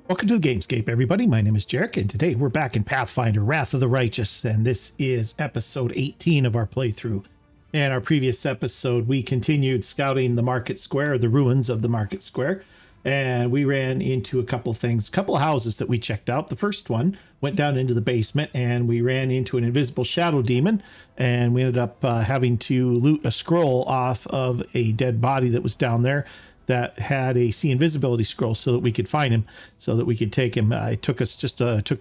Welcome to the Gamescape, everybody. My name is Jarek, and today we're back in Pathfinder, Wrath of the Righteous, and this is episode 18 of our playthrough. In our previous episode, we continued scouting the market square, the ruins of the market square, and we ran into a couple of things, a couple of houses that we checked out. The first one went down into the basement, and we ran into an invisible shadow demon, and we ended up having to loot a scroll off of a dead body that was down there that had a see invisibility scroll so that we could find him, so that we could take him. It took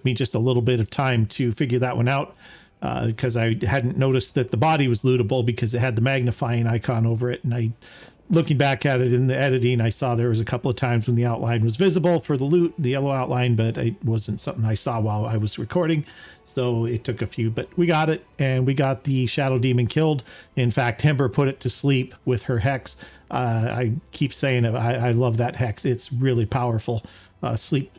me just a little bit of time to figure that one out because I hadn't noticed that the body was lootable because it had the magnifying icon over it. And looking back at it in the editing, I saw there was a couple of times when the outline was visible for the loot, the yellow outline, but it wasn't something I saw while I was recording. So it took a few, but we got it, and we got the shadow demon killed. In fact, Timber put it to sleep with her hex. I keep saying it. I love that hex. It's really powerful. Sleep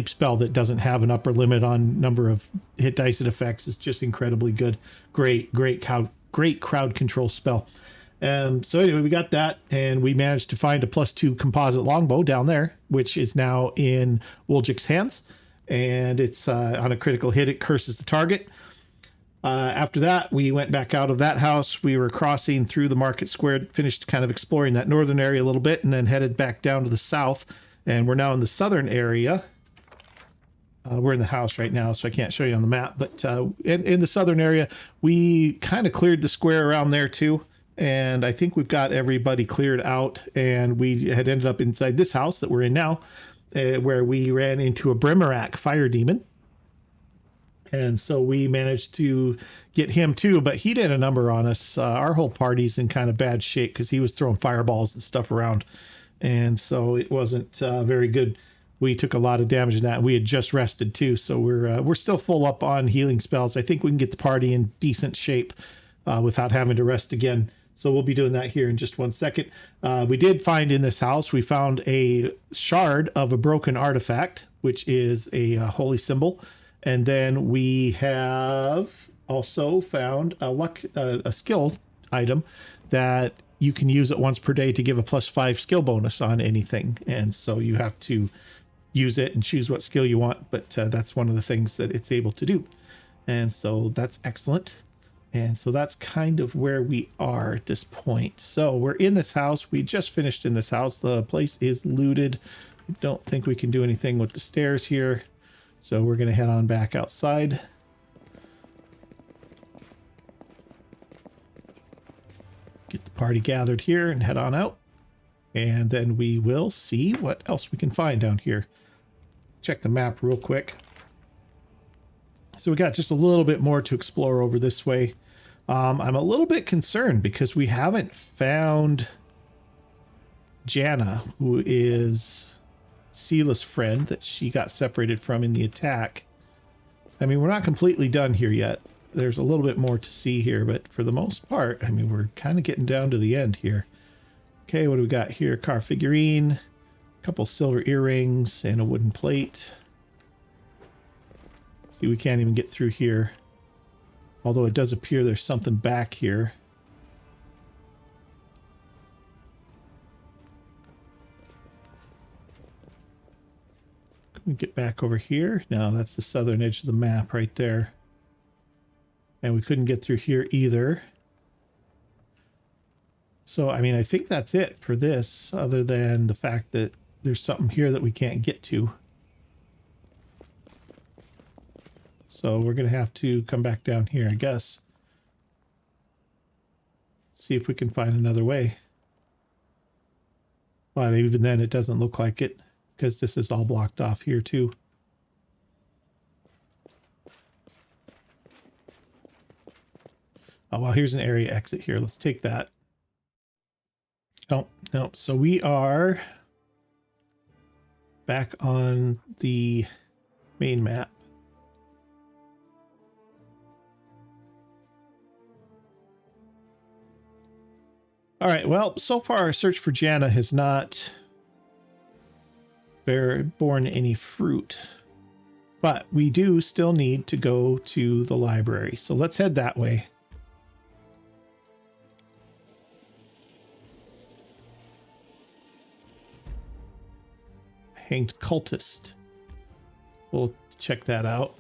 spell that doesn't have an upper limit on number of hit dice it affects is just incredibly good. Great crowd control spell. So anyway, we got that, and we managed to find a +2 composite longbow down there, which is now in Woljik's hands, and it's on a critical hit, it curses the target. After that, we went back out of that house. We were crossing through the market square, finished kind of exploring that northern area a little bit, and then headed back down to the south, and we're now in the southern area. We're in the house right now, so I can't show you on the map, but in the southern area, we kind of cleared the square around there too. And I think we've got everybody cleared out, and we had ended up inside this house that we're in now, where we ran into a Brimarak fire demon. And so we managed to get him too, but he did a number on us. Our whole party's in kind of bad shape because he was throwing fireballs and stuff around. And so it wasn't very good. We took a lot of damage in that. We had just rested too, so we're still full up on healing spells. I think we can get the party in decent shape without having to rest again. So we'll be doing that here in just one second. We did find in this house, we found a shard of a broken artifact, which is a holy symbol. And then we have also found a skill item that you can use it once per day to give a +5 skill bonus on anything. And so you have to use it and choose what skill you want, but that's one of the things that it's able to do. And so that's excellent. And so that's kind of where we are at this point. So we're in this house. We just finished in this house. The place is looted. I don't think we can do anything with the stairs here. So we're going to head on back outside. Get the party gathered here and head on out. And then we will see what else we can find down here. Check the map real quick. So we got just a little bit more to explore over this way. I'm a little bit concerned because we haven't found Jana, who is Sela's friend that she got separated from in the attack. I mean, we're not completely done here yet. There's a little bit more to see here, but for the most part, I mean, we're kind of getting down to the end here. Okay, what do we got here? Car figurine, a couple silver earrings, and a wooden plate. See, we can't even get through here. Although it does appear there's something back here. Can we get back over here? No, that's the southern edge of the map right there. And we couldn't get through here either. So, I mean, I think that's it for this, other than the fact that there's something here that we can't get to. So we're going to have to come back down here, I guess. See if we can find another way. But even then, it doesn't look like it, because this is all blocked off here too. Oh, well, here's an area exit here. Let's take that. Oh, no. So we are back on the main map. All right, well, so far our search for Jana has not borne any fruit, but we do still need to go to the library. So let's head that way. Hanged cultist. we'll check that out.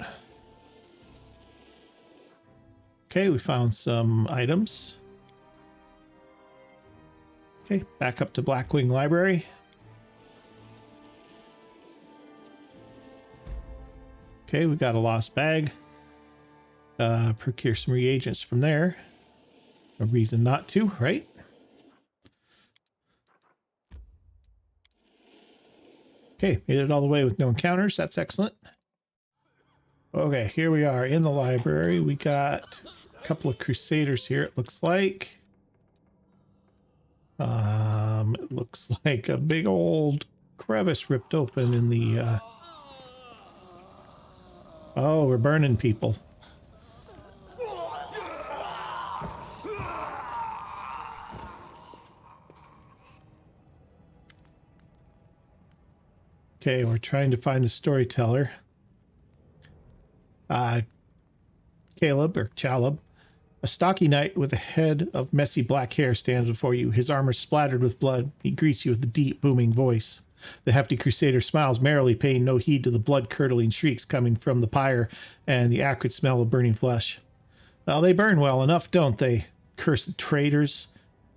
Okay, we found some items. Okay, back up to Blackwing Library. Okay, we got a lost bag. Procure some reagents from there. No reason not to, right? Okay, made it all the way with no encounters. That's excellent. Okay, here we are in the library. We got a couple of Crusaders here, it looks like. It looks like a big old crevice ripped open in the... Oh, we're burning people. Okay, we're trying to find the Storyteller. Caleb, or Chaleb, a stocky knight with a head of messy black hair stands before you, his armor splattered with blood. He greets you with a deep, booming voice. The hefty crusader smiles merrily, paying no heed to the blood-curdling shrieks coming from the pyre and the acrid smell of burning flesh. Well, they burn well enough, don't they? Cursed traitors.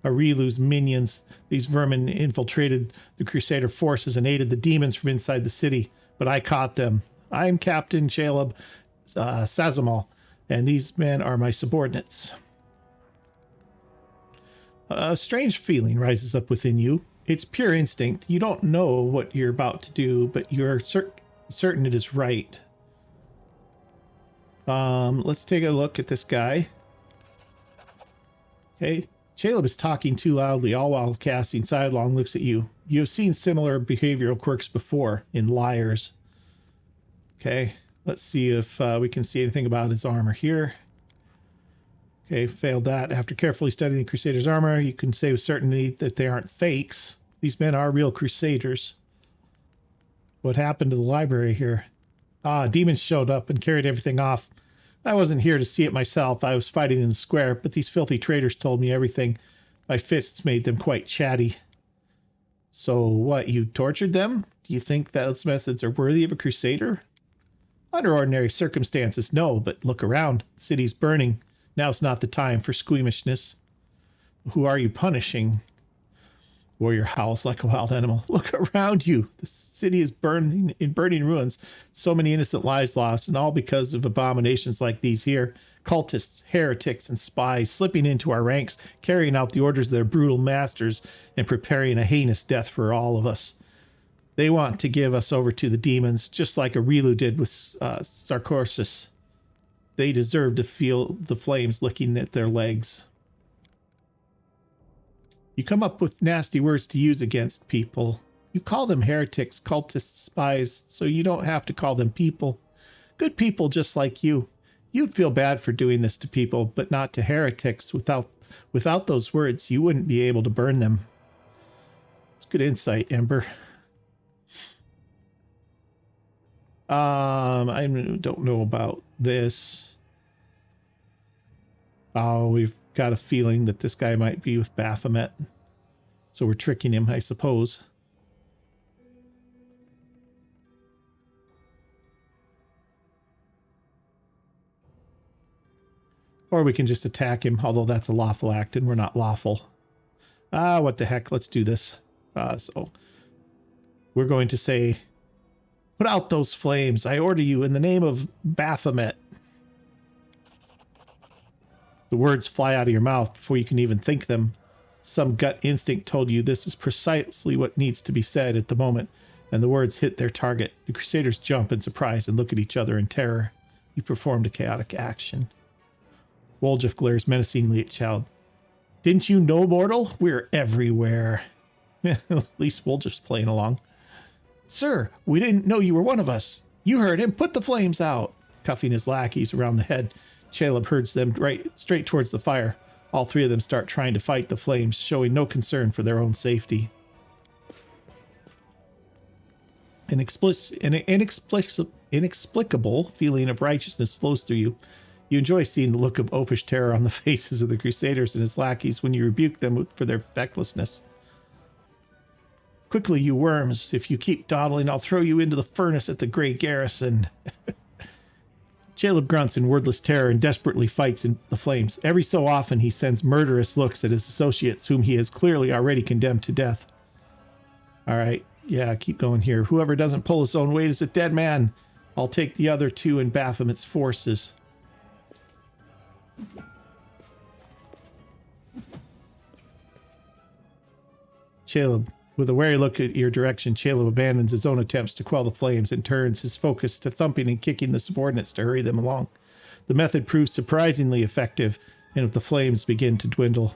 Arilu's minions. These vermin infiltrated the crusader forces and aided the demons from inside the city, but I caught them. I'm Captain Caleb Sazamal, and these men are my subordinates. A strange feeling rises up within you. It's pure instinct. You don't know what you're about to do, but you're certain it is right. Let's take a look at this guy. Okay. Caleb is talking too loudly, all while casting sidelong looks at you. You have seen similar behavioral quirks before in liars. Okay. Let's see if we can see anything about his armor here. Okay, failed that. After carefully studying the Crusader's armor, you can say with certainty that they aren't fakes. These men are real Crusaders. What happened to the library here? Demons showed up and carried everything off. I wasn't here to see it myself. I was fighting in the square, but these filthy traitors told me everything. My fists made them quite chatty. So what, you tortured them? Do you think those methods are worthy of a Crusader? Under ordinary circumstances, no, but look around. The city's burning. Now's not the time for squeamishness. Who are you punishing? Warrior howls like a wild animal. Look around you. The city is burning in burning ruins. So many innocent lives lost, and all because of abominations like these here. Cultists, heretics, and spies slipping into our ranks, carrying out the orders of their brutal masters, and preparing a heinous death for all of us. They want to give us over to the demons, just like Arilu did with Sarkorsis. They deserve to feel the flames licking at their legs. You come up with nasty words to use against people. You call them heretics, cultists, spies, so you don't have to call them people. Good people just like you. You'd feel bad for doing this to people, but not to heretics. Without those words, you wouldn't be able to burn them. It's good insight, Ember. I don't know about this. Oh, we've got a feeling that this guy might be with Baphomet. So we're tricking him, I suppose. Or we can just attack him, although that's a lawful act and we're not lawful. What the heck? Let's do this. So we're going to say, put out those flames. I order you in the name of Baphomet. The words fly out of your mouth before you can even think them. Some gut instinct told you this is precisely what needs to be said at the moment, and the words hit their target. The Crusaders jump in surprise and look at each other in terror. You performed a chaotic action. Woljif glares menacingly at Child. Didn't you know, mortal? We're everywhere. At least Woljif's playing along. Sir, we didn't know you were one of us. You heard him. Put the flames out. Cuffing his lackeys around the head, Caleb herds them straight towards the fire. All three of them start trying to fight the flames, showing no concern for their own safety. An inexplicable feeling of righteousness flows through you. You enjoy seeing the look of oafish terror on the faces of the Crusaders and his lackeys when you rebuke them for their fecklessness. Quickly, you worms. If you keep dawdling, I'll throw you into the furnace at the Grey Garrison. Caleb grunts in wordless terror and desperately fights in the flames. Every so often, he sends murderous looks at his associates, whom he has clearly already condemned to death. All right. Yeah, keep going here. Whoever doesn't pull his own weight is a dead man. I'll take the other two and Baphomet's forces. Caleb, with a wary look at your direction, Caleb abandons his own attempts to quell the flames and turns his focus to thumping and kicking the subordinates to hurry them along. The method proves surprisingly effective, and the flames begin to dwindle.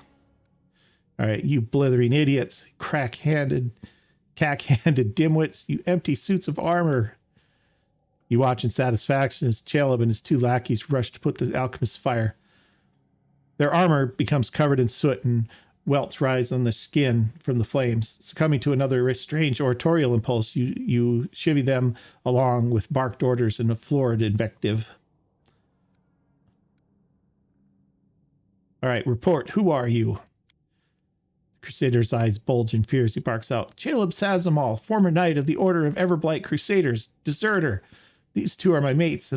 All right, you blithering idiots, cack-handed dimwits, you empty suits of armor. You watch in satisfaction as Caleb and his two lackeys rush to put the alchemist's fire. Their armor becomes covered in soot and welts rise on the skin from the flames. Succumbing to another strange oratorial impulse, you chivvy them along with barked orders and a florid invective. All right, report. Who are you? The Crusader's eyes bulge in fear as he barks out. Caleb Sazamal, former knight of the Order of Everblight Crusaders, deserter. These two are my mates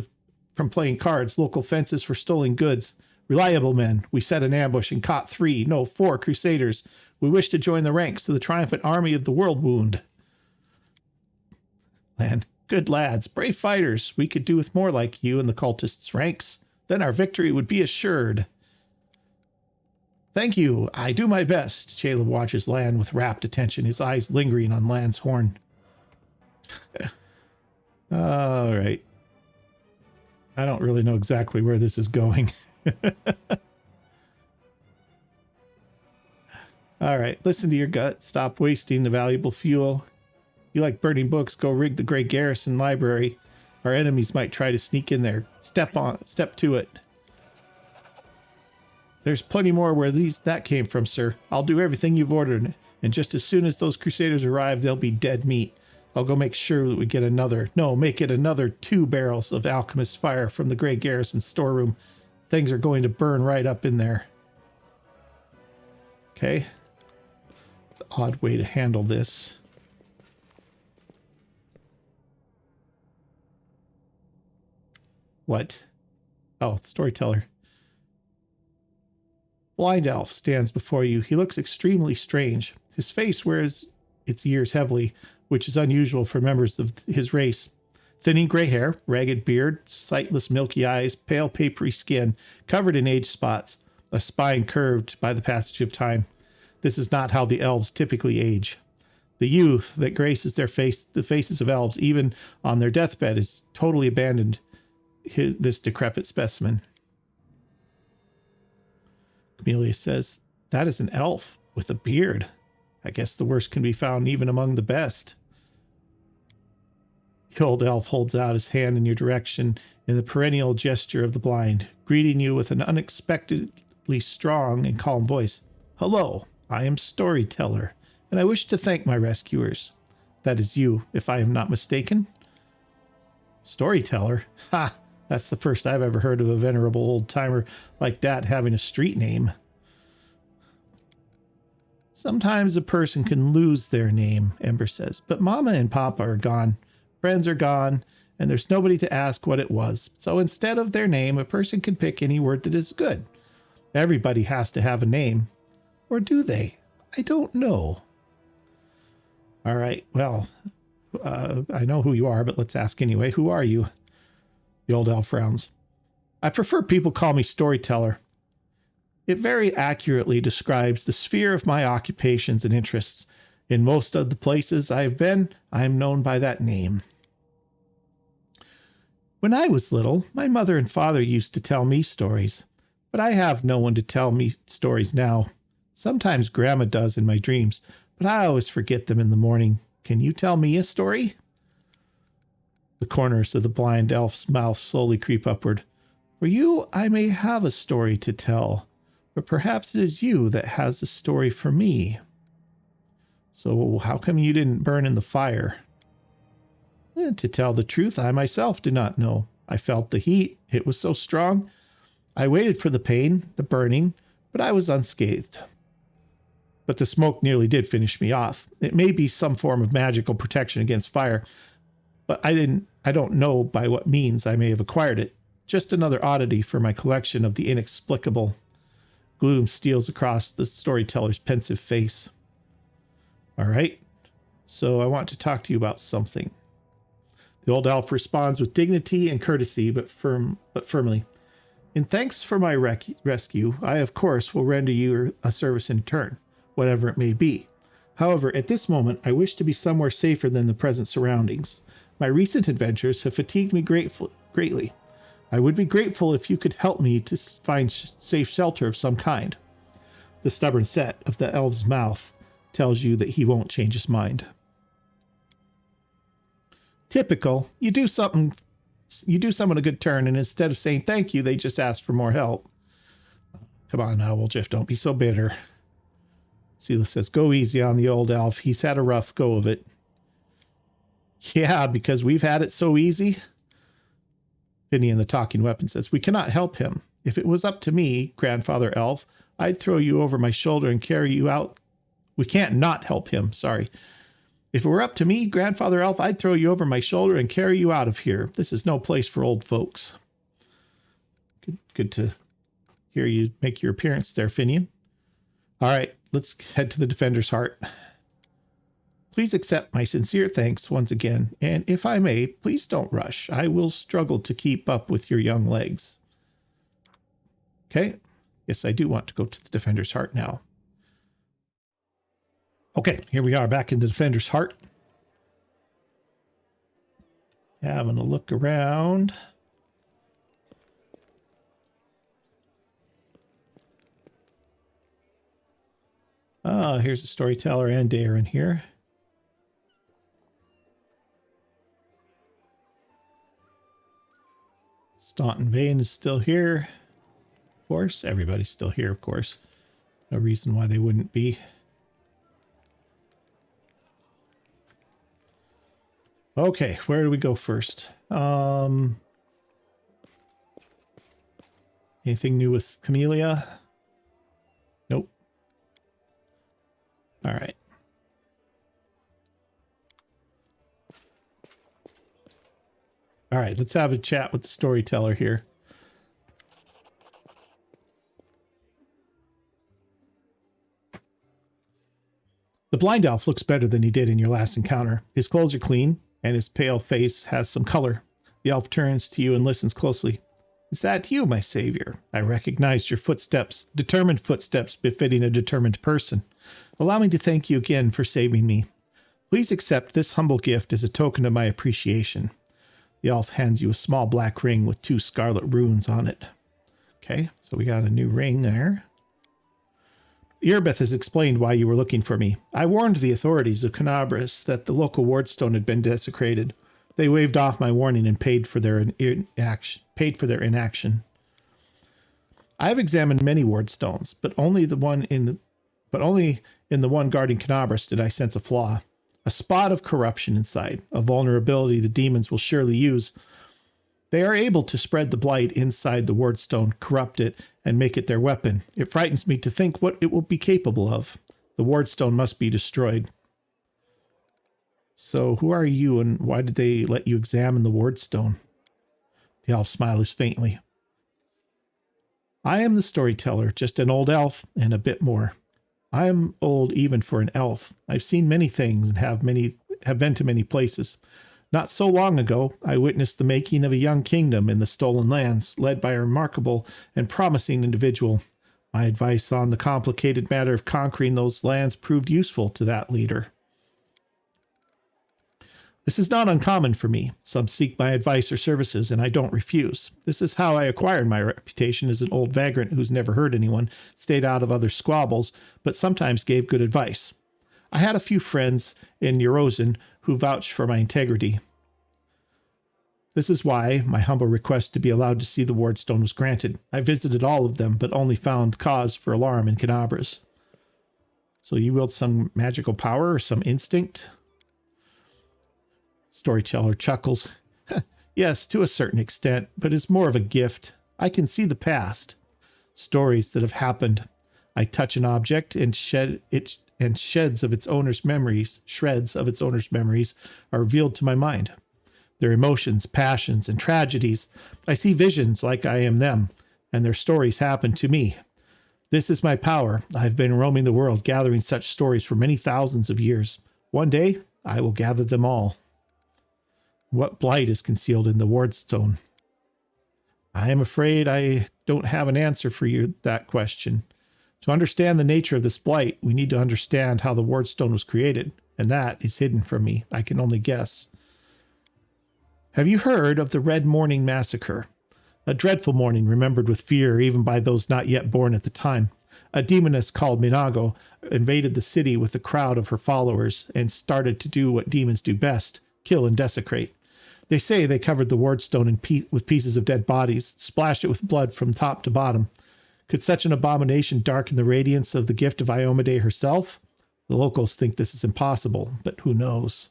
from playing cards, local fences for stolen goods. Reliable men. We set an ambush and caught 4 Crusaders. We wish to join the ranks of the triumphant army of the World Wound. Man, good lads, brave fighters. We could do with more like you in the cultists' ranks. Then our victory would be assured. Thank you. I do my best. Caleb watches Lan with rapt attention, his eyes lingering on Lan's horn. All right. I don't really know exactly where this is going. All right, listen to your gut. Stop wasting the valuable fuel. You like burning books, go rig the Grey Garrison library. Our enemies might try to sneak in there. Step to it. There's plenty more where that came from, sir. I'll do everything you've ordered, and just as soon as those Crusaders arrive, they'll be dead meat. I'll go make sure that we get make it another 2 barrels of alchemist's fire from the Grey Garrison storeroom. Things are going to burn right up in there. Okay. It's an odd way to handle this. What? Oh, Storyteller. Blind elf stands before you. He looks extremely strange. His face wears its years heavily, which is unusual for members of his race. Thinning gray hair, ragged beard, sightless milky eyes, pale papery skin, covered in age spots, a spine curved by the passage of time. This is not how the elves typically age. The youth that graces the faces of elves, even on their deathbed, is totally abandoned this decrepit specimen. Camellia says, that is an elf with a beard. I guess the worst can be found even among the best. The old elf holds out his hand in your direction in the perennial gesture of the blind, greeting you with an unexpectedly strong and calm voice. Hello, I am Storyteller, and I wish to thank my rescuers. That is you, if I am not mistaken. Storyteller? Ha! That's the first I've ever heard of a venerable old-timer like that having a street name. Sometimes a person can lose their name, Ember says, but Mama and Papa are gone. Friends are gone, and there's nobody to ask what it was. So instead of their name, a person can pick any word that is good. Everybody has to have a name. Or do they? I don't know. All right, well, I know who you are, but let's ask anyway. Who are you? The old elf frowns. I prefer people call me Storyteller. It very accurately describes the sphere of my occupations and interests. In most of the places I have been, I am known by that name. When I was little, my mother and father used to tell me stories, but I have no one to tell me stories now. Sometimes Grandma does in my dreams, but I always forget them in the morning. Can you tell me a story? The corners of the blind elf's mouth slowly creep upward. For you, I may have a story to tell, but perhaps it is you that has a story for me. So how come you didn't burn in the fire? To tell the truth, I myself do not know. I felt the heat. It was so strong. I waited for the pain, the burning, but I was unscathed. but the smoke nearly did finish me off. It may be some form of magical protection against fire, but I don't know by what means I may have acquired it. Just another oddity for my collection of the inexplicable. Gloom steals across the storyteller's pensive face. All right, so I want to talk to you about something. The old elf responds with dignity and courtesy, but firmly. In thanks for my rescue, I of course will render you a service in turn, whatever it may be. However, at this moment, I wish to be somewhere safer than the present surroundings. My recent adventures have fatigued me greatly. I would be grateful if you could help me to find safe shelter of some kind. The stubborn set of the elf's mouth tells you that he won't change his mind. Typical. You do someone a good turn, and instead of saying thank you, they just ask for more help. Come on now, Wolfjiff, don't be so bitter. Sela says, go easy on the old elf. He's had a rough go of it. Yeah, because we've had it so easy. Finian the Talking Weapon says, we cannot help him. If it was up to me, Grandfather Elf, I'd throw you over my shoulder and carry you out. We can't not help him, sorry. If it were up to me, Grandfather Elf, I'd throw you over my shoulder and carry you out of here. This is no place for old folks. Good to hear you make your appearance there, Finian. All right, let's head to the Defender's Heart. Please accept my sincere thanks once again, and if I may, please don't rush. I will struggle to keep up with your young legs. Okay, yes, I do want to go to the Defender's Heart now. Okay, here we are back in the Defender's Heart. Having a look around. Ah, here's a Storyteller and Darren here. Staunton Vane is still here. Of course, everybody's still here, of course. No reason why they wouldn't be. Okay, where do we go first? Anything new with Camellia? Nope. All right. All right, let's have a chat with the Storyteller here. The blind elf looks better than he did in your last encounter. His clothes are clean, and his pale face has some color. The elf turns to you and listens closely. Is that you, my savior? I recognize your footsteps, determined footsteps befitting a determined person. Allow me to thank you again for saving me. Please accept this humble gift as a token of my appreciation. The elf hands you a small black ring with 2 scarlet runes on it. Okay, so we got a new ring there. Earbeth has explained why you were looking for me. I warned the authorities of Canabras that the local wardstone had been desecrated. They waved off my warning and paid for their inaction. I have examined many wardstones, but only in the one guarding Canabras did I sense a flaw. A spot of corruption inside, a vulnerability the demons will surely use. They are able to spread the blight inside the wardstone, corrupt it, and make it their weapon. It frightens me to think what it will be capable of. The wardstone must be destroyed. So who are you, and why did they let you examine the wardstone? The elf smiles faintly. I am the Storyteller, just an old elf and a bit more. I am old even for an elf. I've seen many things and have been to many places. Not so long ago, I witnessed the making of a young kingdom in the Stolen Lands, led by a remarkable and promising individual. My advice on the complicated matter of conquering those lands proved useful to that leader. This is not uncommon for me. Some seek my advice or services, and I don't refuse. This is how I acquired my reputation as an old vagrant who's never hurt anyone, stayed out of other squabbles, but sometimes gave good advice. I had a few friends in Eurozin who vouched for my integrity. This is why my humble request to be allowed to see the wardstone was granted. I visited all of them, but only found cause for alarm in Canabras. So you wield some magical power or some instinct? Storyteller chuckles. Yes, to a certain extent, but it's more of a gift. I can see the past. Stories that have happened. I touch an object and shreds of its owner's memories are revealed to my mind. Their emotions, passions, and tragedies. I see visions like I am them, and their stories happen to me. This is my power. I've been roaming the world gathering such stories for many thousands of years. One day, I will gather them all. What blight is concealed in the wardstone? I am afraid I don't have an answer for you that question. To understand the nature of this blight, we need to understand how the wardstone was created, and that is hidden from me. I can only guess. Have you heard of the Red Morning Massacre? A dreadful morning remembered with fear even by those not yet born at the time. A demoness called Minago invaded the city with a crowd of her followers and started to do what demons do best, kill and desecrate. They say they covered the wardstone with pieces of dead bodies, splashed it with blood from top to bottom. Could such an abomination darken the radiance of the gift of Iomade herself? The locals think this is impossible, but who knows?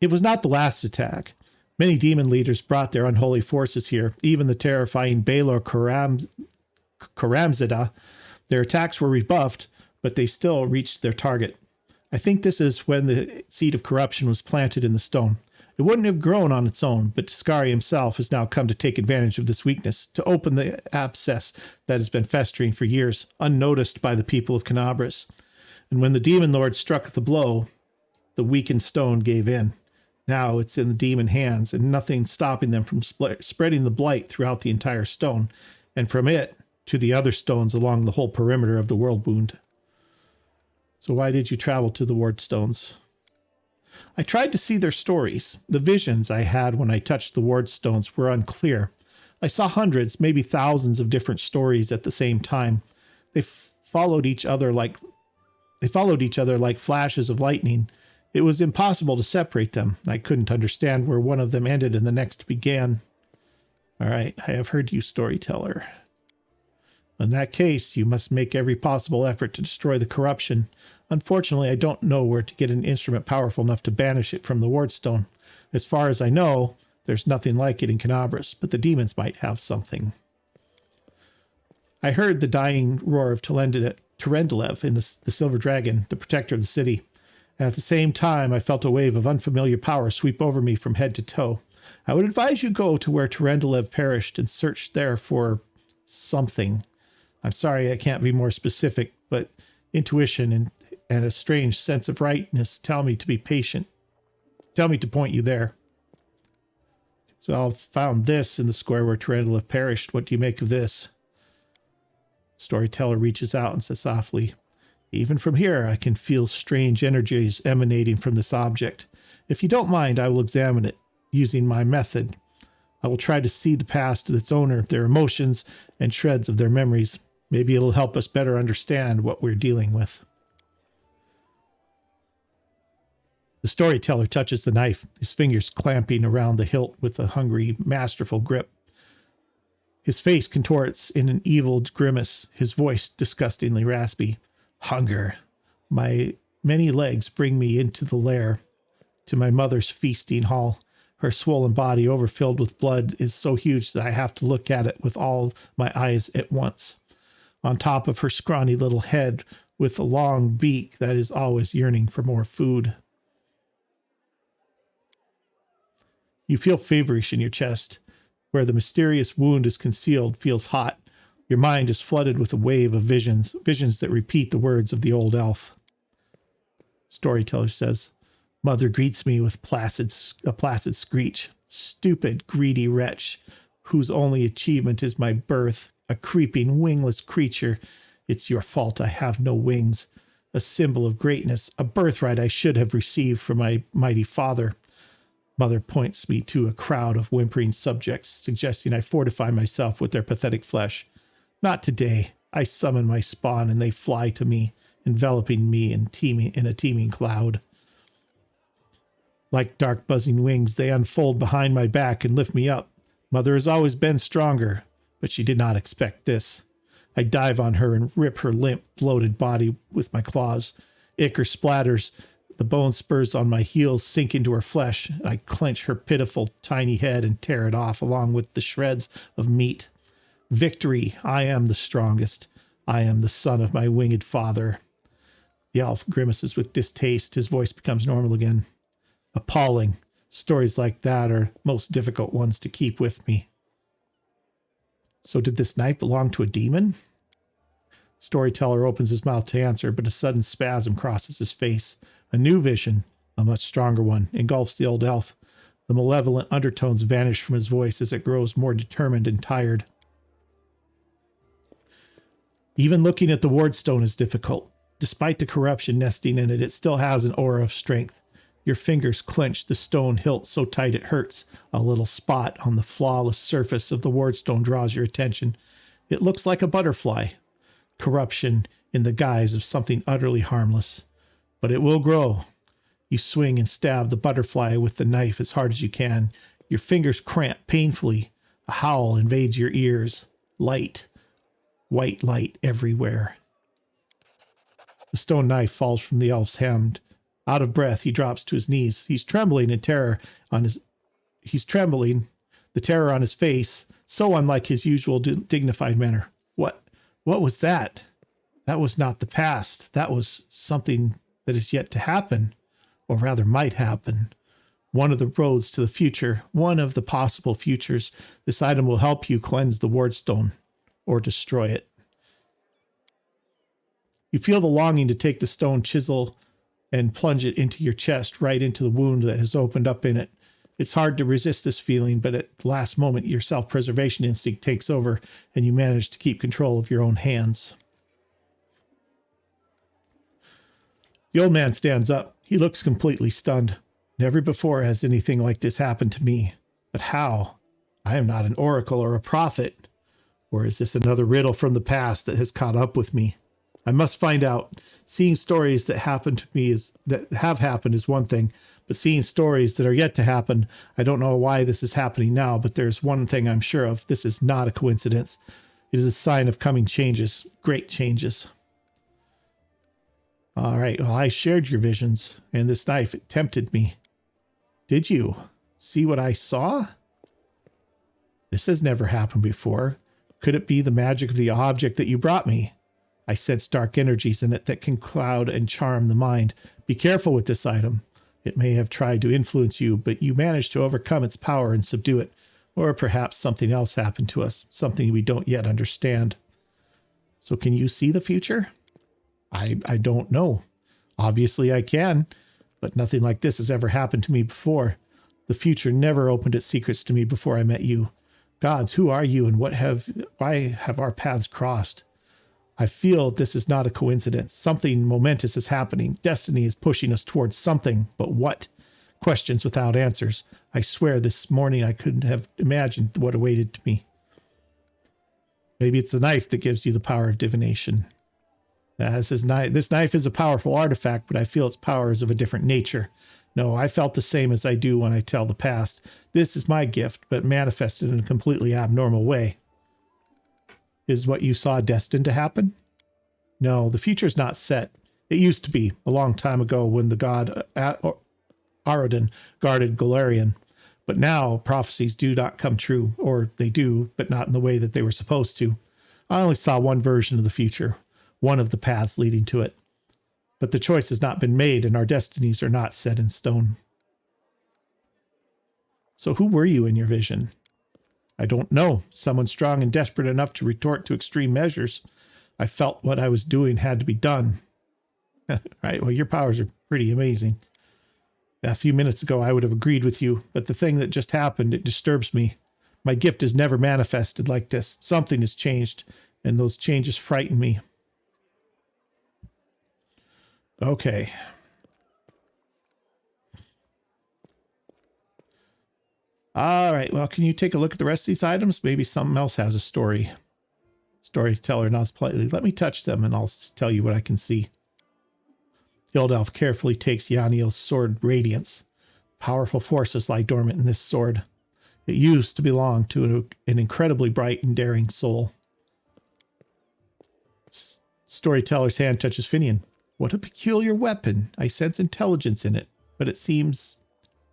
It was not the last attack. Many demon leaders brought their unholy forces here, even the terrifying Baylor Karamzada. Their attacks were rebuffed, but they still reached their target. I think this is when the seed of corruption was planted in the stone. It wouldn't have grown on its own, but Tiscari himself has now come to take advantage of this weakness, to open the abscess that has been festering for years, unnoticed by the people of Canabras. And when the demon lord struck the blow, the weakened stone gave in. Now it's in the demon hands, and nothing stopping them from spreading the blight throughout the entire stone, and from it to the other stones along the whole perimeter of the world wound. So why did you travel to the wardstones? I tried to see their stories. The visions I had when I touched the wardstones were unclear. I saw hundreds, maybe thousands of different stories at the same time. They followed each other like flashes of lightning. It was impossible to separate them. I couldn't understand where one of them ended and the next began. All right, I have heard you, Storyteller. In that case, you must make every possible effort to destroy the corruption. Unfortunately, I don't know where to get an instrument powerful enough to banish it from the wardstone. As far as I know, there's nothing like it in Canabras, but the demons might have something. I heard the dying roar of Terendelev in the Silver Dragon, the protector of the city. And at the same time, I felt a wave of unfamiliar power sweep over me from head to toe. I would advise you go to where Terendelev perished and search there for something. I'm sorry I can't be more specific, but intuition and a strange sense of rightness tell me to be patient. Tell me to point you there. So I found this in the square where Terendelev perished. What do you make of this? Storyteller reaches out and says softly, even from here, I can feel strange energies emanating from this object. If you don't mind, I will examine it using my method. I will try to see the past of its owner, their emotions, and shreds of their memories. Maybe it'll help us better understand what we're dealing with. The storyteller touches the knife, his fingers clamping around the hilt with a hungry, masterful grip. His face contorts in an evil grimace, his voice disgustingly raspy. Hunger. My many legs bring me into the lair, to my mother's feasting hall. Her swollen body, overfilled with blood, is so huge that I have to look at it with all my eyes at once. On top of her scrawny little head, with a long beak that is always yearning for more food. You feel feverish in your chest. Where the mysterious wound is concealed feels hot. Your mind is flooded with a wave of visions that repeat the words of the old elf. Storyteller says, Mother greets me with a placid screech. Stupid, greedy wretch, whose only achievement is my birth, a creeping, wingless creature. It's your fault I have no wings. A symbol of greatness, a birthright I should have received from my mighty father. Mother points me to a crowd of whimpering subjects, suggesting I fortify myself with their pathetic flesh. Not today. I summon my spawn and they fly to me, enveloping me in a teeming cloud. Like dark buzzing wings, they unfold behind my back and lift me up. Mother has always been stronger, but she did not expect this. I dive on her and rip her limp, bloated body with my claws. Ichor splatters. The bone spurs on my heels sink into her flesh. I clench her pitiful, tiny head and tear it off along with the shreds of meat. Victory! I am the strongest. I am the son of my winged father. The elf grimaces with distaste. His voice becomes normal again. Appalling. Stories like that are most difficult ones to keep with me. So did this knife belong to a demon? Storyteller opens his mouth to answer, but a sudden spasm crosses his face. A new vision, a much stronger one, engulfs the old elf. The malevolent undertones vanish from his voice as it grows more determined and tired. Even looking at the wardstone is difficult. Despite the corruption nesting in it, it still has an aura of strength. Your fingers clench the stone hilt so tight it hurts. A little spot on the flawless surface of the wardstone draws your attention. It looks like a butterfly. Corruption in the guise of something utterly harmless. But it will grow. You swing and stab the butterfly with the knife as hard as you can. Your fingers cramp painfully. A howl invades your ears. Light. White light everywhere. The stone knife falls from the elf's hand. Out of breath, he drops to his knees. He's trembling in terror He's trembling, the terror on his face, so unlike his usual dignified manner. What was that? That was not the past. That was something that is yet to happen, or rather might happen. One of the roads to the future, one of the possible futures. This item will help you cleanse the wardstone or destroy it. You feel the longing to take the stone chisel and plunge it into your chest, right into the wound that has opened up in it. It's hard to resist this feeling, but at the last moment, your self-preservation instinct takes over, and you manage to keep control of your own hands. The old man stands up. He looks completely stunned. Never before has anything like this happened to me. But how? I am not an oracle or a prophet. Or is this another riddle from the past that has caught up with me? I must find out. Seeing stories that have happened is one thing, but seeing stories that are yet to happen, I don't know why this is happening now, but there's one thing I'm sure of. This is not a coincidence. It is a sign of coming changes, great changes. All right, well, I shared your visions, and this knife, it tempted me. Did you see what I saw? This has never happened before. Could it be the magic of the object that you brought me? I sense dark energies in it that can cloud and charm the mind. Be careful with this item. It may have tried to influence you, but you managed to overcome its power and subdue it. Or perhaps something else happened to us, something we don't yet understand. So can you see the future? I don't know. Obviously I can, but nothing like this has ever happened to me before. The future never opened its secrets to me before I met you. Gods, who are you and why have our paths crossed? I feel this is not a coincidence. Something momentous is happening. Destiny is pushing us towards something, but what? Questions without answers. I swear this morning I couldn't have imagined what awaited me. Maybe it's the knife that gives you the power of divination. This knife is a powerful artifact, but I feel its power is of a different nature. No, I felt the same as I do when I tell the past. This is my gift, but manifested in a completely abnormal way. Is what you saw destined to happen? No, the future's not set. It used to be, a long time ago when the god Arodin guarded Golarion. But now, prophecies do not come true, or they do, but not in the way that they were supposed to. I only saw one version of the future, one of the paths leading to it. But the choice has not been made, and our destinies are not set in stone. So who were you in your vision? I don't know. Someone strong and desperate enough to retort to extreme measures. I felt what I was doing had to be done. Right, well, your powers are pretty amazing. A few minutes ago, I would have agreed with you, but the thing that just happened, it disturbs me. My gift is never manifested like this. Something has changed, and those changes frighten me. Okay. All right, well, can you take a look at the rest of these items? Maybe something else has a story. Storyteller nods politely. Let me touch them and I'll tell you what I can see. The old elf carefully takes Yaniel's sword Radiance. Powerful forces lie dormant in this sword. It used to belong to an incredibly bright and daring soul. Storyteller's hand touches Finian. What a peculiar weapon. I sense intelligence in it, but it seems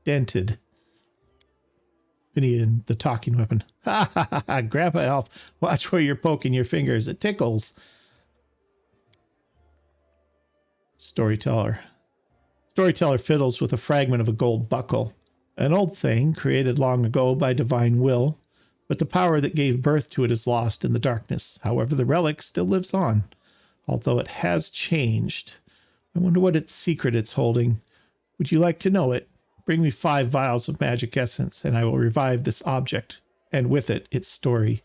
dented. Finian, the talking weapon. Ha ha ha ha, Grandpa Elf, watch where you're poking your fingers. It tickles. Storyteller. Storyteller fiddles with a fragment of a gold buckle. An old thing created long ago by divine will, but the power that gave birth to it is lost in the darkness. However, the relic still lives on, although it has changed. I wonder what its secret it's holding. Would you like to know it? Bring me 5 vials of magic essence, and I will revive this object, and with it, its story.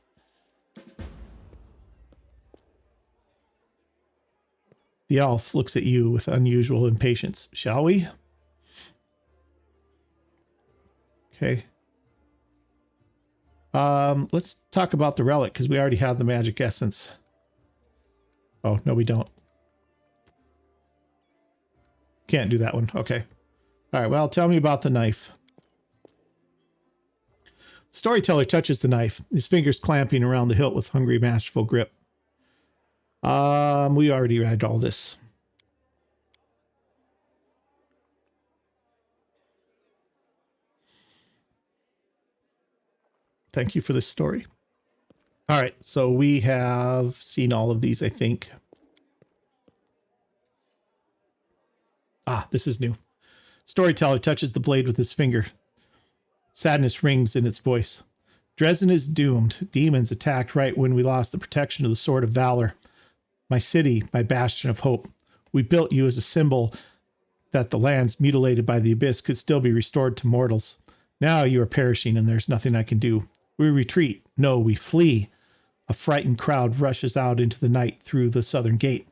The elf looks at you with unusual impatience. Shall we? Okay. Let's talk about the relic, because we already have the magic essence. Oh, no, we don't. Can't do that one. Okay. All right, well, tell me about the knife. Storyteller touches the knife, his fingers clamping around the hilt with hungry, masterful grip. We already read all this. Thank you for this story. All right, so we have seen all of these, I think. Ah, this is new. Storyteller touches the blade with his finger. Sadness rings in its voice. Dresden is doomed. Demons attacked right when we lost the protection of the Sword of Valor. My city, my bastion of hope. We built you as a symbol that the lands mutilated by the abyss could still be restored to mortals. Now you are perishing and there's nothing I can do. We retreat. No, we flee. A frightened crowd rushes out into the night through the southern gate.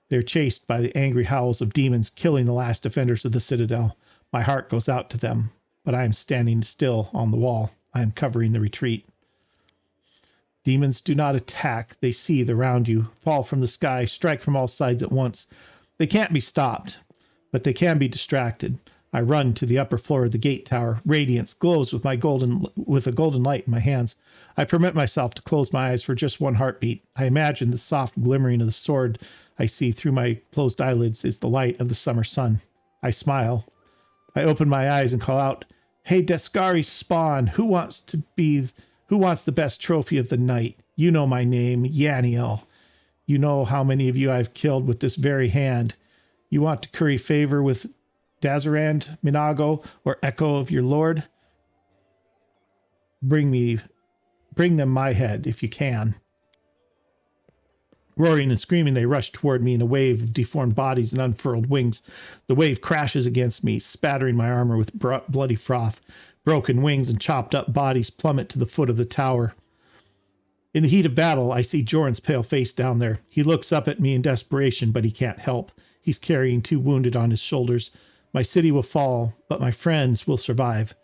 They're chased by the angry howls of demons, killing the last defenders of the citadel. My heart goes out to them, but I am standing still on the wall. I am covering the retreat. Demons do not attack. They seethe around you, fall from the sky, strike from all sides at once. They can't be stopped, but they can be distracted. I run to the upper floor of the gate tower. Radiance glows with a golden light in my hands. I permit myself to close my eyes for just one heartbeat. I imagine the soft glimmering of the sword I see through my closed eyelids is the light of the summer sun. I smile. I open my eyes and call out, "Hey, Descari's spawn, who wants the best trophy of the night? You know my name, Yaniel. You know how many of you I've killed with this very hand. You want to curry favor with Dazarand, Minago, or Echo of your lord? Bring them my head if you can." Roaring and screaming, they rush toward me in a wave of deformed bodies and unfurled wings. The wave crashes against me, spattering my armor with bloody froth. Broken wings and chopped up bodies plummet to the foot of the tower. In the heat of battle, I see Joran's pale face down there. He looks up at me in desperation, but he can't help. He's carrying 2 wounded on his shoulders. My city will fall, but my friends will survive.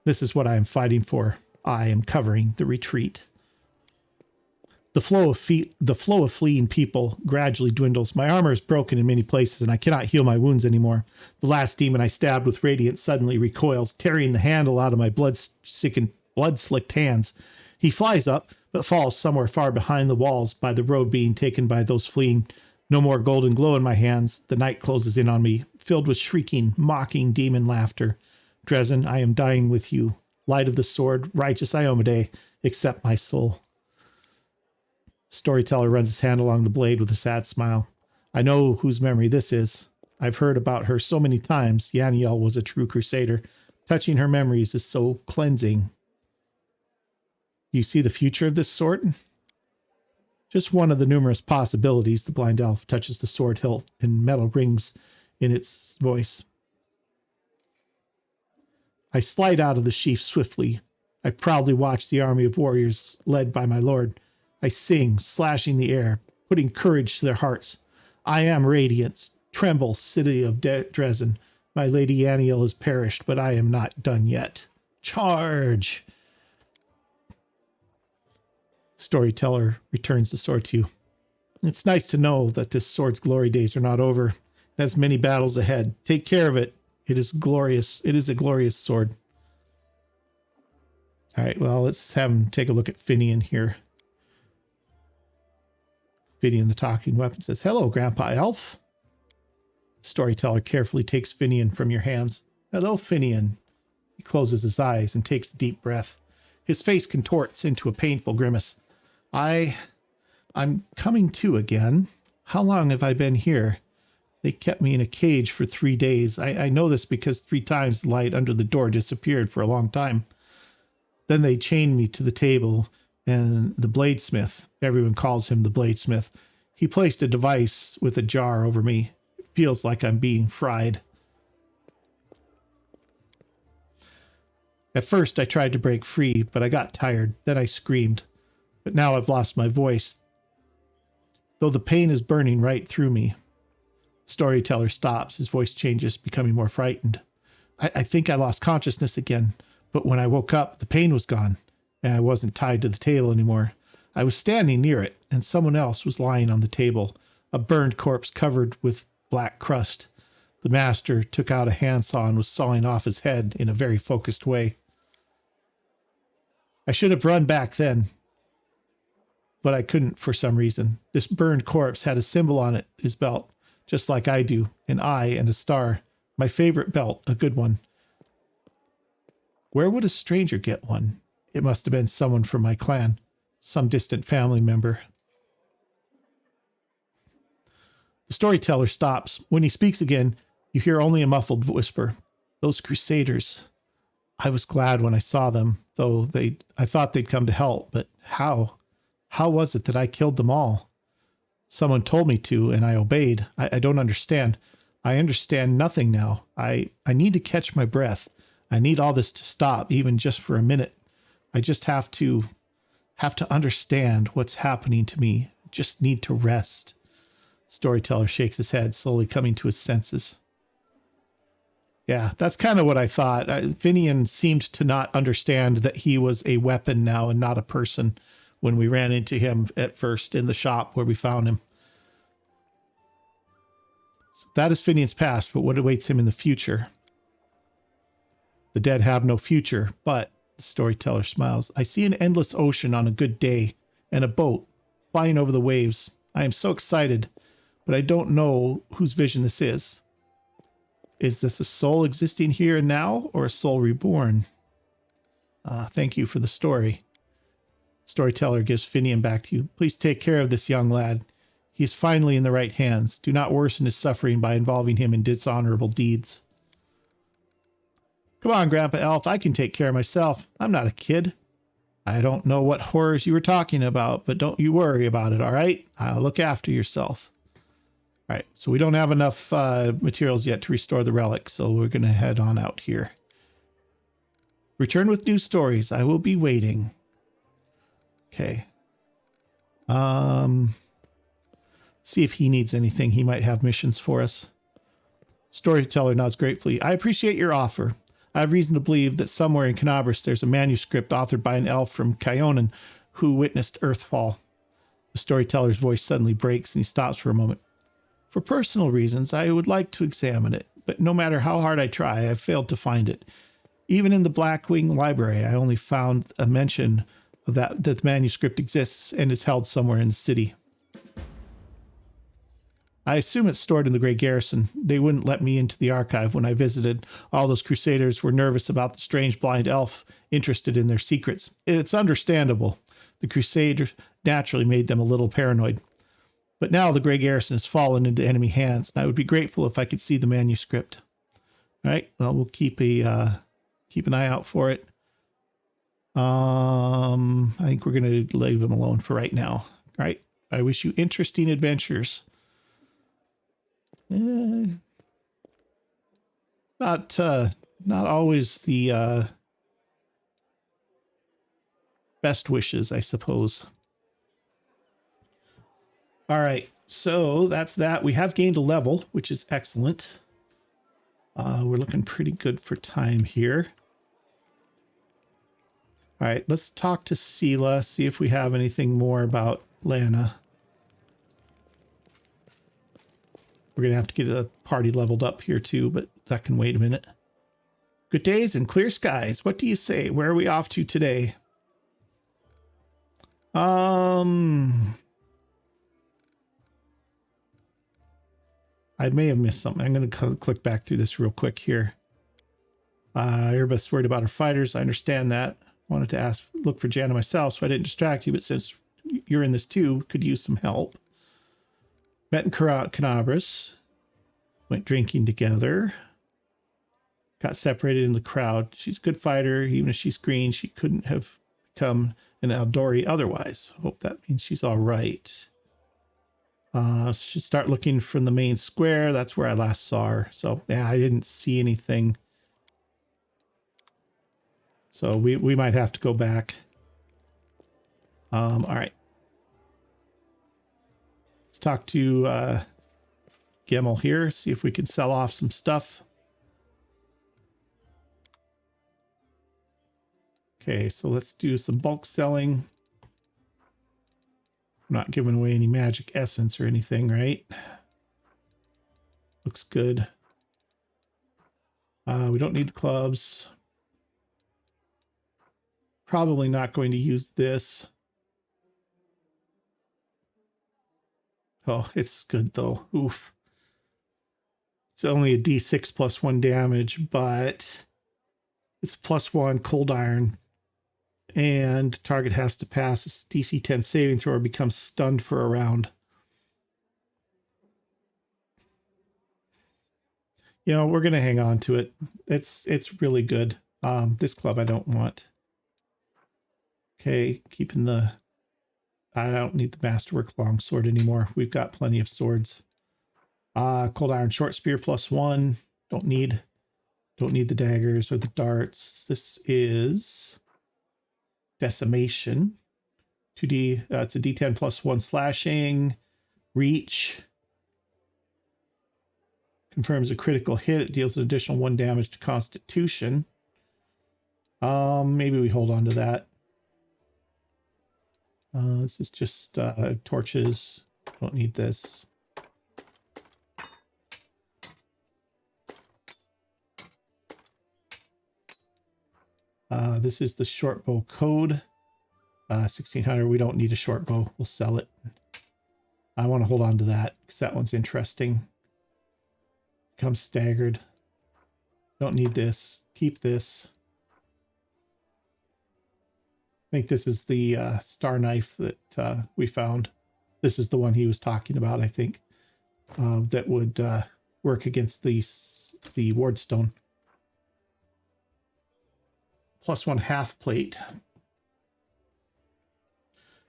This is what I am fighting for. I am covering the retreat. The flow of fleeing people gradually dwindles. My armor is broken in many places, and I cannot heal my wounds anymore. The last demon I stabbed with radiance suddenly recoils, tearing the handle out of my blood-slicked hands. He flies up, but falls somewhere far behind the walls by the road being taken by those fleeing. No more golden glow in my hands. The night closes in on me, filled with shrieking, mocking demon laughter. Dresden, I am dying with you. Light of the sword, righteous Iomade, accept my soul. Storyteller runs his hand along the blade with a sad smile. I know whose memory this is. I've heard about her so many times. Yaniel was a true crusader. Touching her memories is so cleansing. You see the future of this sword? Just one of the numerous possibilities. The blind elf touches the sword hilt and metal rings in its voice. I slide out of the sheath swiftly. I proudly watch the army of warriors led by my lord. I sing, slashing the air, putting courage to their hearts. I am radiance. Tremble, city of Dresden. My lady Yaniel has perished, but I am not done yet. Charge! Storyteller returns the sword to you. It's nice to know that this sword's glory days are not over. It has many battles ahead. Take care of it. It is glorious. It is a glorious sword. All right, well, let's have him take a look at Finian here. Finian, the talking weapon, says, "Hello, Grandpa Elf." Storyteller carefully takes Finian from your hands. "Hello, Finian." He closes his eyes and takes a deep breath. His face contorts into a painful grimace. I'm coming to again. How long have I been here? They kept me in a cage for 3 days. I know this because 3 times the light under the door disappeared for a long time. Then they chained me to the table, and the bladesmith, everyone calls him the bladesmith, he placed a device with a jar over me. It feels like I'm being fried. At first, I tried to break free, but I got tired. Then I screamed. But now I've lost my voice, though the pain is burning right through me. Storyteller stops. His voice changes, becoming more frightened. I think I lost consciousness again, but when I woke up, the pain was gone, and I wasn't tied to the table anymore. I was standing near it, and someone else was lying on the table, a burned corpse covered with black crust. The master took out a handsaw and was sawing off his head in a very focused way. I should have run back then, but I couldn't for some reason. This burned corpse had a symbol on it, his belt, just like I do, an eye and a star. My favorite belt, a good one. Where would a stranger get one? It must have been someone from my clan, some distant family member. The storyteller stops. When he speaks again, you hear only a muffled whisper. Those crusaders. I was glad when I saw them, though I thought they'd come to help, but how? How was it that I killed them all? Someone told me to, and I obeyed. I don't understand. I understand nothing now. I need to catch my breath. I need all this to stop, even just for a minute. I just have to understand what's happening to me. Just need to rest. Storyteller shakes his head, slowly coming to his senses. Yeah, that's kind of what I thought. Finian seemed to not understand that he was a weapon now and not a person when we ran into him at first in the shop where we found him. So that is Finian's past, but what awaits him in the future? The dead have no future, but, the storyteller smiles, I see an endless ocean on a good day and a boat flying over the waves. I am so excited, but I don't know whose vision this is. Is this a soul existing here and now, or a soul reborn? Thank you for the story. Storyteller gives Finian back to you. Please take care of this young lad. He is finally in the right hands. Do not worsen his suffering by involving him in dishonorable deeds. Come on, Grandpa Elf. I can take care of myself. I'm not a kid. I don't know what horrors you were talking about, but don't you worry about it, all right? I'll look after yourself. All right, so we don't have enough materials yet to restore the relic, so we're going to head on out here. Return with new stories. I will be waiting. Okay. See if he needs anything. He might have missions for us. Storyteller nods gratefully. I appreciate your offer. I have reason to believe that somewhere in Canabras there's a manuscript authored by an elf from Kyonan who witnessed Earthfall. The storyteller's voice suddenly breaks and he stops for a moment. For personal reasons, I would like to examine it, but no matter how hard I try, I've failed to find it. Even in the Blackwing Library, I only found a mention of that the manuscript exists and is held somewhere in the city. I assume it's stored in the Grey Garrison. They wouldn't let me into the archive when I visited. All those crusaders were nervous about the strange blind elf interested in their secrets. It's understandable. The crusaders naturally made them a little paranoid. But now the Grey Garrison has fallen into enemy hands, and I would be grateful if I could see the manuscript. All right, well, we'll keep an eye out for it. I think we're going to leave him alone for right now. All right, I wish you interesting adventures. Not always the best wishes, I suppose. All right, so that's that. We have gained a level, which is excellent. We're looking pretty good for time here. All right, let's talk to Sela, see if we have anything more about Lana. We're going to have to get a party leveled up here too, but that can wait a minute. Good days and clear skies. What do you say? Where are we off to today? I may have missed something. I'm going to click back through this real quick here. Everybody's worried about our fighters. I understand that. Wanted to look for Jana myself, so I didn't distract you, but since you're in this too, could use some help. Met in Canabras. Went drinking together. Got separated in the crowd. She's a good fighter. Even if she's green, she couldn't have become an Aldori otherwise. Hope that means she's all right. Should start looking from the main square. That's where I last saw her. So, yeah, I didn't see anything. So we might have to go back. All right. Let's talk to Gemmel here. See if we can sell off some stuff. Okay, so let's do some bulk selling. I'm not giving away any magic essence or anything, right? Looks good. We don't need the clubs. Probably not going to use this. Oh, it's good though. Oof. It's only a D6 plus 1 damage, but it's plus 1 cold iron. And target has to pass a DC 10 saving throw or become stunned for a round. You know, we're going to hang on to it. It's really good. This club I don't want. Okay, keeping the... I don't need the Masterwork Longsword anymore. We've got plenty of swords. Cold Iron Short Spear plus 1. Don't need the daggers or the darts. This is Decimation. 2D. It's a D10 plus 1 slashing. Reach. Confirms a critical hit. It deals an additional 1 damage to Constitution. Maybe we hold on to that. This is just torches. Don't need this. This is the short bow code. 1600. We don't need a short bow. We'll sell it. I want to hold on to that because that one's interesting. Becomes staggered. Don't need this. Keep this. I think this is the star knife that we found. This is the one he was talking about, I think, that would work against the wardstone. Plus 1 half plate.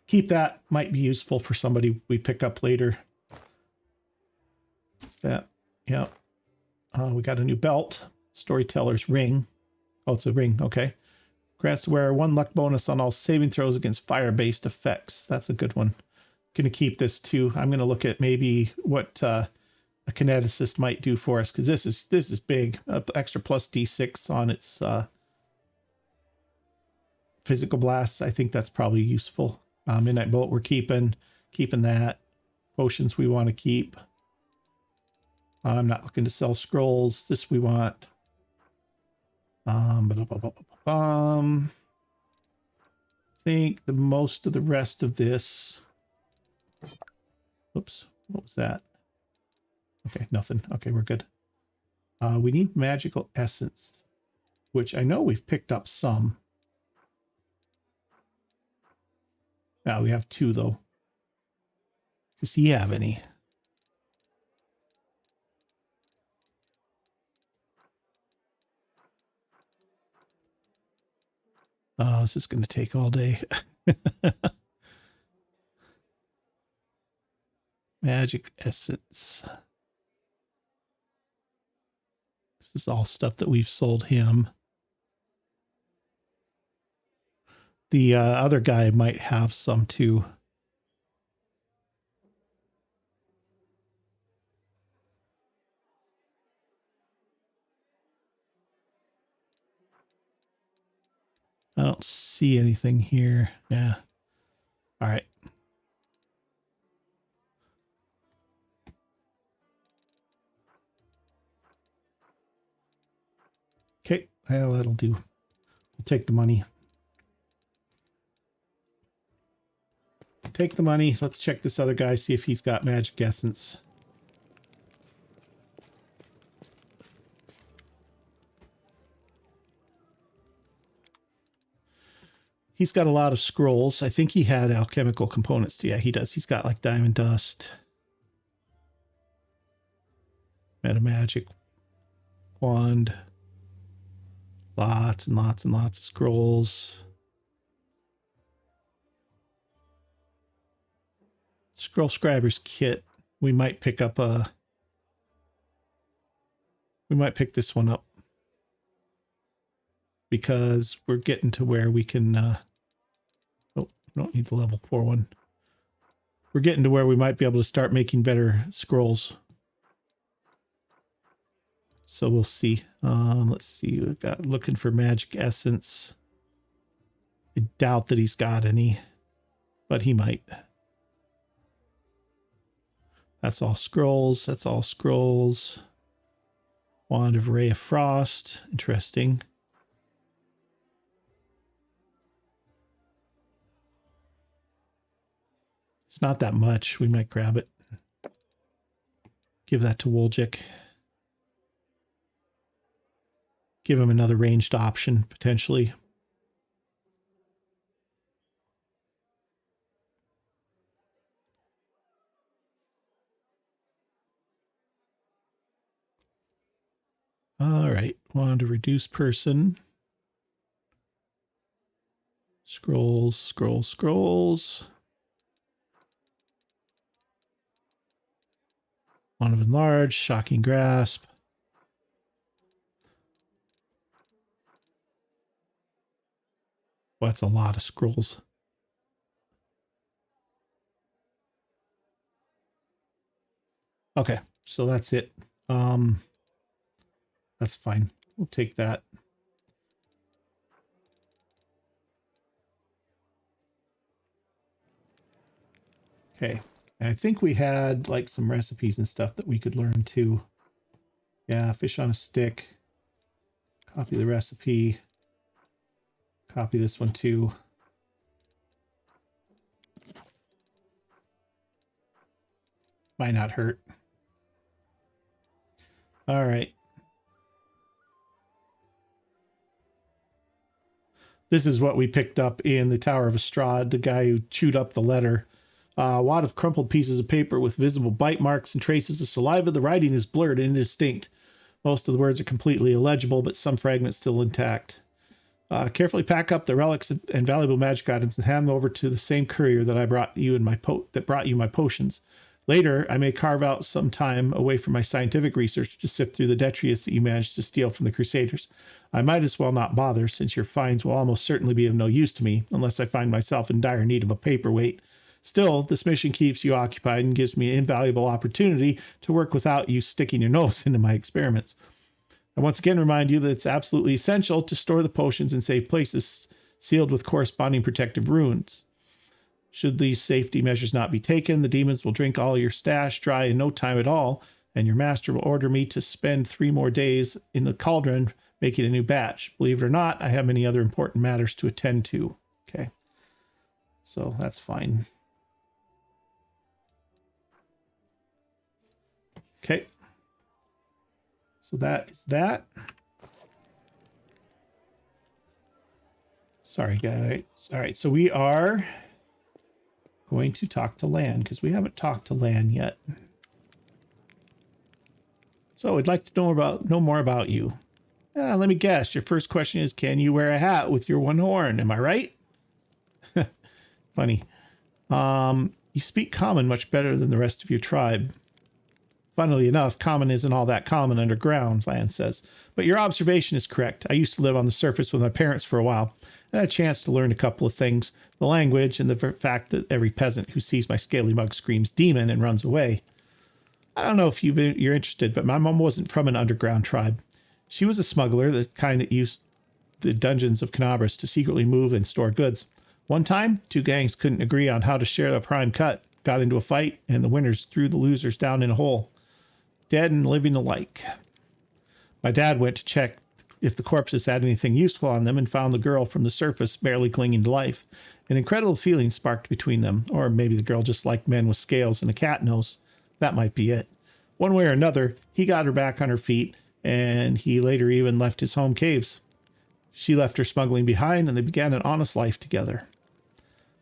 Keep that. Might be useful for somebody we pick up later. That, yeah. We got a new belt. Storyteller's ring. Oh, it's a ring. Okay. Grants the wearer 1 luck bonus on all saving throws against fire-based effects. That's a good one. Going to keep this too. I'm going to look at maybe what a kineticist might do for us, because this is big. Extra plus D6 on its physical blasts. I think that's probably useful. Midnight Bolt we're keeping that. Potions we want to keep. I'm not looking to sell scrolls. This we want. I think the most of the rest of this. Oops, what was that? Okay, nothing. Okay, we're good. We need magical essence, which I know we've picked up some. Now we have 2 though. Does he have any? Oh, this is going to take all day. Magic essence. This is all stuff that we've sold him. The other guy might have some too. I don't see anything here. Yeah. All right. Okay. Well, that'll do. We'll take the money. Take the money. Let's check this other guy, see if he's got magic essence. He's got a lot of scrolls. I think he had alchemical components. Yeah, he does. He's got like diamond dust, meta magic wand, lots and lots and lots of scrolls. Scroll scriber's kit. We might pick up we might pick this one up because we're getting to where we can oh, we don't need the level 4 one. We're getting to where we might be able to start making better scrolls. So we'll see. Let's see. We've got looking for magic essence. I doubt that he's got any, but he might. That's all scrolls. That's all scrolls. Wand of Ray of Frost. Interesting. It's not that much. We might grab it. Give that to Woljik. Give him another ranged option, potentially. All right. Wand to reduce person. Scrolls, scrolls, scrolls. Wand of enlarge, shocking grasp. Well, that's a lot of scrolls. Okay, so that's it. That's fine. We'll take that. Okay. And I think we had like some recipes and stuff that we could learn too. Yeah, fish on a stick. Copy the recipe. Copy this one too. Might not hurt. All right. This is what we picked up in the Tower of Estrad, the guy who chewed up the letter. A wad of crumpled pieces of paper with visible bite marks and traces of saliva. The writing is blurred and indistinct. Most of the words are completely illegible, but some fragments still intact. Carefully pack up the relics and valuable magic items and hand them over to the same courier that I brought you brought you my potions. Later, I may carve out some time away from my scientific research to sift through the detritus that you managed to steal from the Crusaders. I might as well not bother, since your finds will almost certainly be of no use to me, unless I find myself in dire need of a paperweight. Still, this mission keeps you occupied and gives me an invaluable opportunity to work without you sticking your nose into my experiments. I once again remind you that it's absolutely essential to store the potions in safe places, sealed with corresponding protective runes. Should these safety measures not be taken, the demons will drink all your stash dry in no time at all, and your master will order me to spend 3 more days in the cauldron making a new batch. Believe it or not, I have many other important matters to attend to. Okay. So that's fine. Okay. So that is that. Sorry, guys. All right. So we are going to talk to Lan because we haven't talked to Lan yet. So I'd like to know more about you. Let me guess. Your first question is, can you wear a hat with your one horn? Am I right? Funny. You speak common much better than the rest of your tribe. Funnily enough, common isn't all that common underground, Lan says. But your observation is correct. I used to live on the surface with my parents for a while, and I had a chance to learn a couple of things. The language and the fact that every peasant who sees my scaly mug screams demon and runs away. I don't know if you're interested, but my mom wasn't from an underground tribe. She was a smuggler, the kind that used the dungeons of Canabras to secretly move and store goods. One time, 2 gangs couldn't agree on how to share the prime cut, got into a fight, and the winners threw the losers down in a hole. Dead and living alike. My dad went to check if the corpses had anything useful on them and found the girl from the surface barely clinging to life. An incredible feeling sparked between them, or maybe the girl just liked men with scales and a cat nose. That might be it. One way or another, he got her back on her feet, and he later even left his home caves. She left her smuggling behind, and they began an honest life together.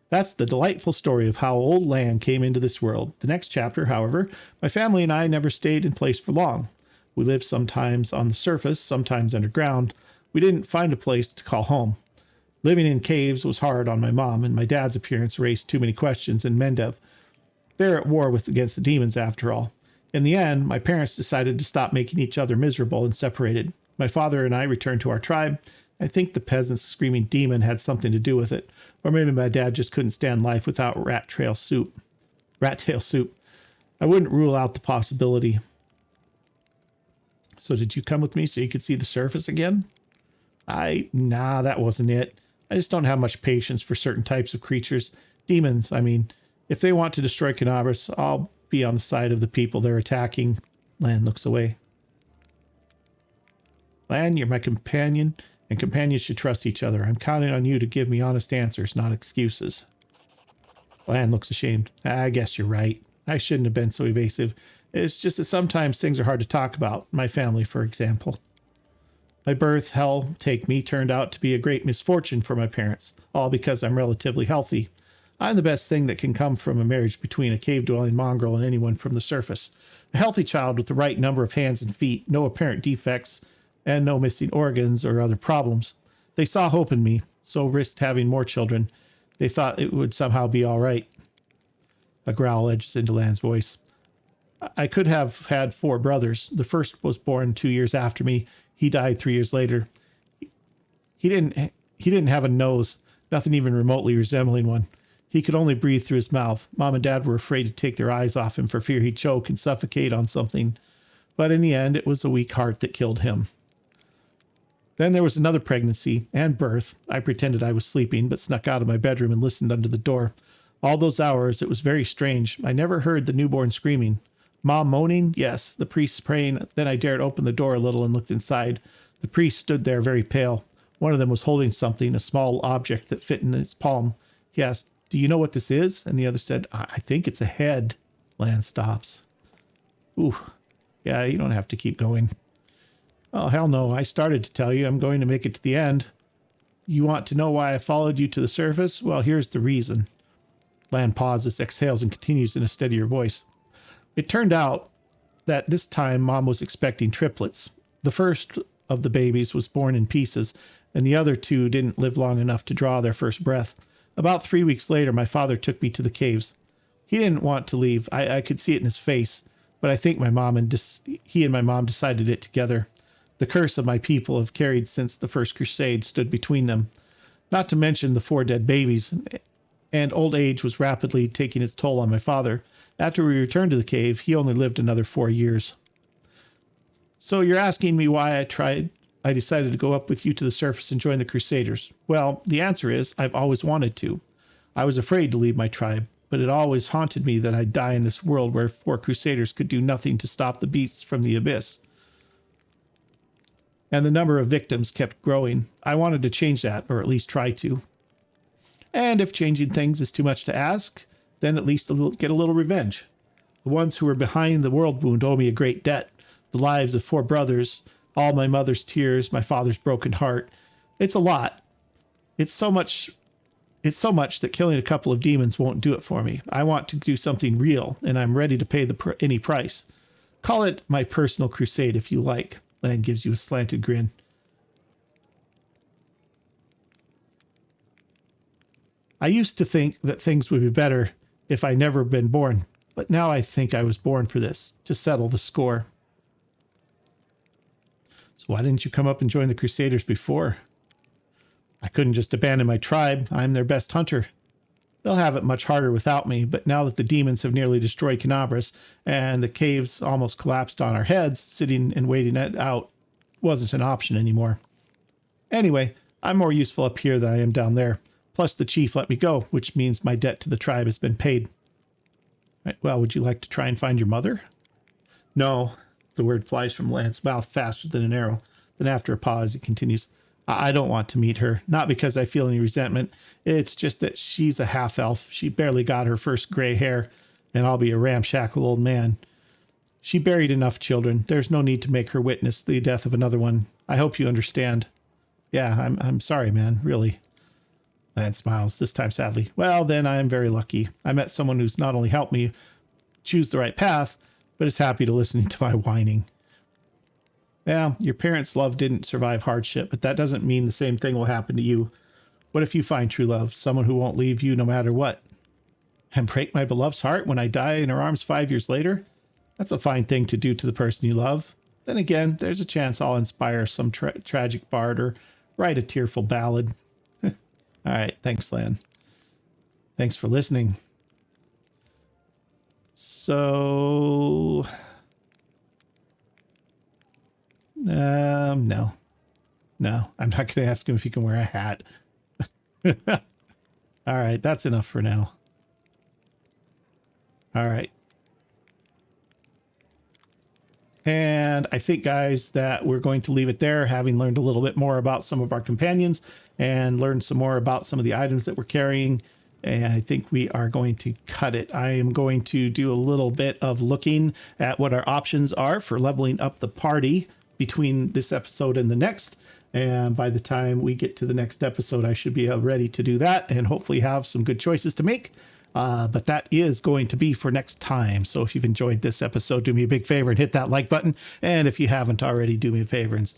That's the delightful story of how old Lan came into this world. The next chapter, however, my family and I never stayed in place for long. We lived sometimes on the surface, sometimes underground. We didn't find a place to call home. Living in caves was hard on my mom, and my dad's appearance raised too many questions in Mendev. They're at war against the demons, after all. In the end, my parents decided to stop making each other miserable and separated. My father and I returned to our tribe. I think the peasant's screaming demon had something to do with it. Or maybe my dad just couldn't stand life without rat tail soup. I wouldn't rule out the possibility. So did you come with me so you could see the surface again? Nah, that wasn't it. I just don't have much patience for certain types of creatures. Demons, I mean. If they want to destroy Canabras, I'll be on the side of the people they're attacking. Lan looks away. Lan, you're my companion, and companions should trust each other. I'm counting on you to give me honest answers, not excuses. Lan looks ashamed. I guess you're right. I shouldn't have been so evasive. It's just that sometimes things are hard to talk about. My family, for example. My birth, hell take me, turned out to be a great misfortune for my parents, all because I'm relatively healthy. I'm the best thing that can come from a marriage between a cave-dwelling mongrel and anyone from the surface. A healthy child with the right number of hands and feet, no apparent defects, and no missing organs or other problems. They saw hope in me, so risked having more children. They thought it would somehow be all right. A growl edges into Lan's voice. I could have had 4 brothers. The first was born 2 years after me. He died 3 years later. He didn't have a nose, nothing even remotely resembling one. He could only breathe through his mouth. Mom and Dad were afraid to take their eyes off him for fear he'd choke and suffocate on something. But in the end, it was a weak heart that killed him. Then there was another pregnancy and birth. I pretended I was sleeping, but snuck out of my bedroom and listened under the door. All those hours, it was very strange. I never heard the newborn screaming. Mom moaning? Yes. The priest praying. Then I dared open the door a little and looked inside. The priest stood there very pale. One of them was holding something, a small object that fit in his palm. He asked, "Do you know what this is?" And the other said, "I think it's a head." Lan stops. Ooh. Yeah, you don't have to keep going. Oh, hell no. I started to tell you I'm going to make it to the end. You want to know why I followed you to the surface? Well, here's the reason. Lan pauses, exhales, and continues in a steadier voice. It turned out that this time Mom was expecting triplets. The first of the babies was born in pieces, and the other 2 didn't live long enough to draw their first breath. About 3 weeks later, my father took me to the caves. He didn't want to leave. I could see it in his face, but I think he and my mom decided it together. The curse of my people have carried since the first crusade stood between them. Not to mention the 4 dead babies, and old age was rapidly taking its toll on my father. After we returned to the cave, he only lived another 4 years. So you're asking me why I decided to go up with you to the surface and join the Crusaders. Well, the answer is I've always wanted to. I was afraid to leave my tribe, but it always haunted me that I'd die in this world where 4 Crusaders could do nothing to stop the beasts from the abyss. And the number of victims kept growing. I wanted to change that, or at least try to. And if changing things is too much to ask, then at least get a little revenge. The ones who were behind the world wound owe me a great debt. The lives of 4 brothers, all my mother's tears, my father's broken heart. It's a lot. It's so much that killing a couple of demons won't do it for me. I want to do something real, and I'm ready to pay any price. Call it my personal crusade if you like. Lan gives you a slanted grin. I used to think that things would be better if I never been born, but now I think I was born for this, to settle the score. So why didn't you come up and join the Crusaders before? I couldn't just abandon my tribe. I'm their best hunter. They'll have it much harder without me, but now that the demons have nearly destroyed Canabras and the caves almost collapsed on our heads, sitting and waiting it out wasn't an option anymore. Anyway, I'm more useful up here than I am down there. Plus the chief let me go, which means my debt to the tribe has been paid. Right, well, would you like to try and find your mother? No. The word flies from Lan's mouth faster than an arrow. Then after a pause, he continues, I don't want to meet her. Not because I feel any resentment. It's just that she's a half-elf. She barely got her first gray hair, and I'll be a ramshackle old man. She buried enough children. There's no need to make her witness the death of another one. I hope you understand. Yeah, I'm sorry, man. Really. And smiles, this time sadly. Well, then I am very lucky. I met someone who's not only helped me choose the right path, but is happy to listen to my whining. Yeah, your parents' love didn't survive hardship, but that doesn't mean the same thing will happen to you. What if you find true love, someone who won't leave you no matter what? And break my beloved's heart when I die in her arms 5 years later? That's a fine thing to do to the person you love. Then again, there's a chance I'll inspire some tragic bard or write a tearful ballad. All right, thanks, Lan. Thanks for listening. So... no. No, I'm not going to ask him if he can wear a hat. All right, that's enough for now. All right. And I think, guys, that we're going to leave it there, having learned a little bit more about some of our companions and learned some more about some of the items that we're carrying. And I think we are going to cut it. I am going to do a little bit of looking at what our options are for leveling up the party between this episode and the next. And by the time we get to the next episode, I should be ready to do that and hopefully have some good choices to make. But that is going to be for next time. So if you've enjoyed this episode, do me a big favor and hit that like button. And if you haven't already, do me a favor and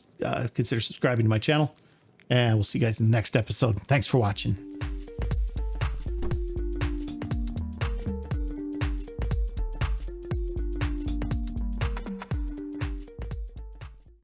consider subscribing to my channel. And we'll see you guys in the next episode. Thanks for watching.